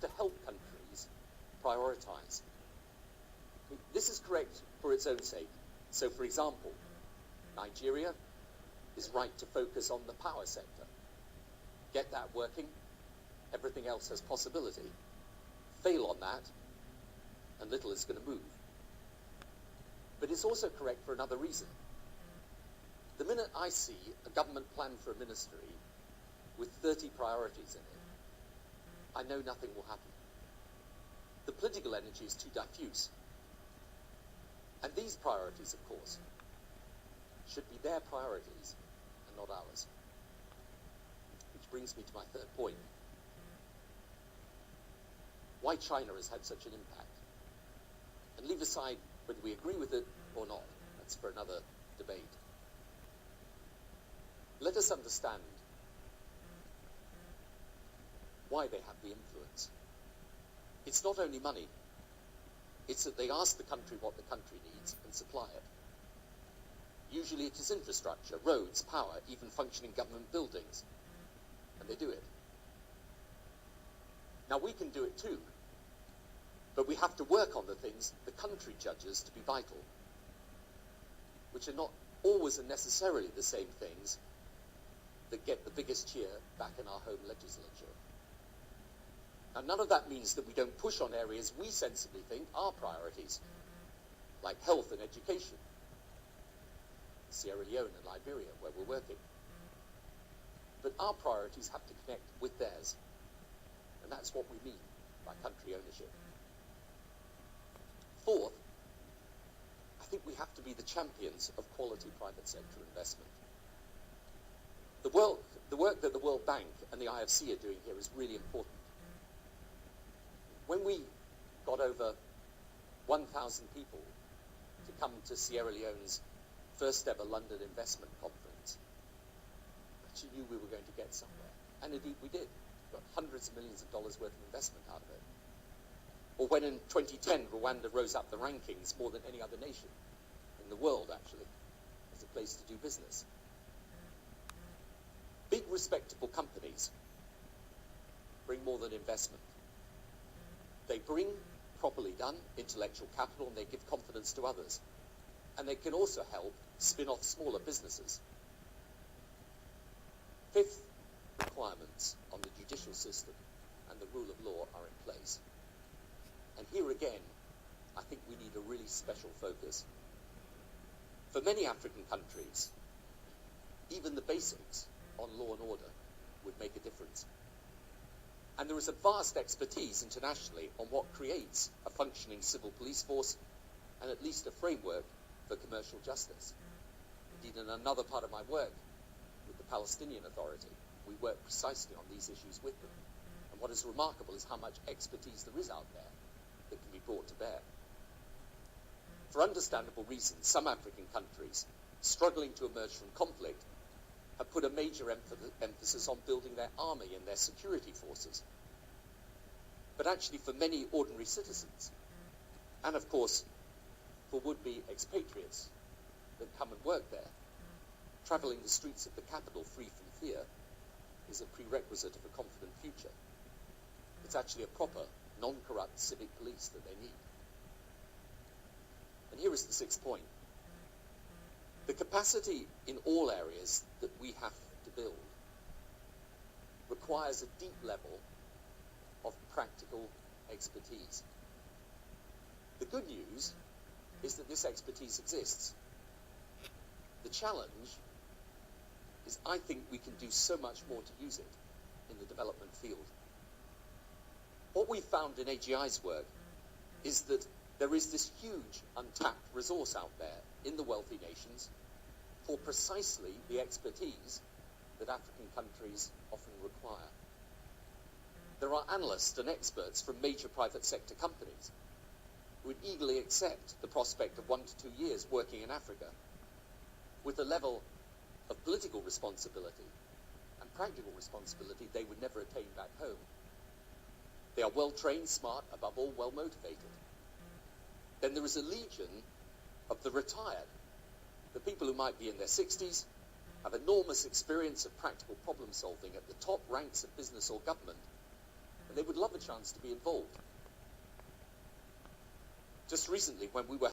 to help countries prioritize. This is correct for its own sake. So, for example, Nigeria is right to focus on the power sector. Get that working, everything else has possibility. Fail on that, and little is going to move. But it's also correct for another reason. The minute I see a government plan for a ministry with 30 priorities in it, I know nothing will happen. The political energy is too diffuse. And these priorities, of course, should be their priorities and not ours. Which brings me to my third point. Why China has had such an impact. And leave aside whether we agree with it or not. That's for another debate. Let us understand why they have the influence. It's not only money. It's that they ask the country what the country needs and supply it. Usually it is infrastructure, roads, power, even functioning government buildings. And they do it. Now we can do it too. But we have to work on the things the country judges to be vital, which are not always and necessarily the same things that get the biggest cheer back in our home legislature. Now, none of that means that we don't push on areas we sensibly think are priorities, like health and education, Sierra Leone and Liberia, where we're working. But our priorities have to connect with theirs, and that's what we mean by country ownership. Fourth, I think we have to be the champions of quality private sector investment. The work that the World Bank and the IFC are doing here is really important. When we got over 1,000 people to come to Sierra Leone's first ever London Investment Conference, I actually knew we were going to get somewhere. And indeed we did. We got hundreds of millions of dollars worth of investment out of it. Or when in 2010 Rwanda rose up the rankings more than any other nation in the world, actually, as a place to do business. Big respectable companies bring more than investment. They bring, properly done, intellectual capital, and they give confidence to others. And they can also help spin off smaller businesses. Fifth, requirements on the judicial system and the rule of law are in place. And here again, I think we need a really special focus. For many African countries, even the basics on law and order would make a difference. And there is a vast expertise internationally on what creates a functioning civil police force and at least a framework for commercial justice. Indeed, in another part of my work with the Palestinian Authority, we work precisely on these issues with them. And what is remarkable is how much expertise there is out there that can be brought to bear. For understandable reasons, some African countries struggling to emerge from conflict have put a major emphasis on building their army and their security forces. But actually for many ordinary citizens, and of course for would-be expatriates that come and work there, travelling the streets of the capital free from fear is a prerequisite of a confident future. It's actually a proper, non-corrupt civic police that they need. And here is the sixth point. The capacity in all areas that we have to build requires a deep level of practical expertise. The good news is that this expertise exists. The challenge is I think we can do so much more to use it in the development field. What we found in AGI's work is that there is this huge untapped resource out there in the wealthy nations for precisely the expertise that African countries often require. There are analysts and experts from major private sector companies who would eagerly accept the prospect of 1 to 2 years working in Africa with a level of political responsibility and practical responsibility they would never attain back home. They are well-trained, smart, above all, well-motivated. Then there is a legion of the retired, the people who might be in their 60s, have enormous experience of practical problem solving at the top ranks of business or government, and they would love a chance to be involved. Just recently, when we were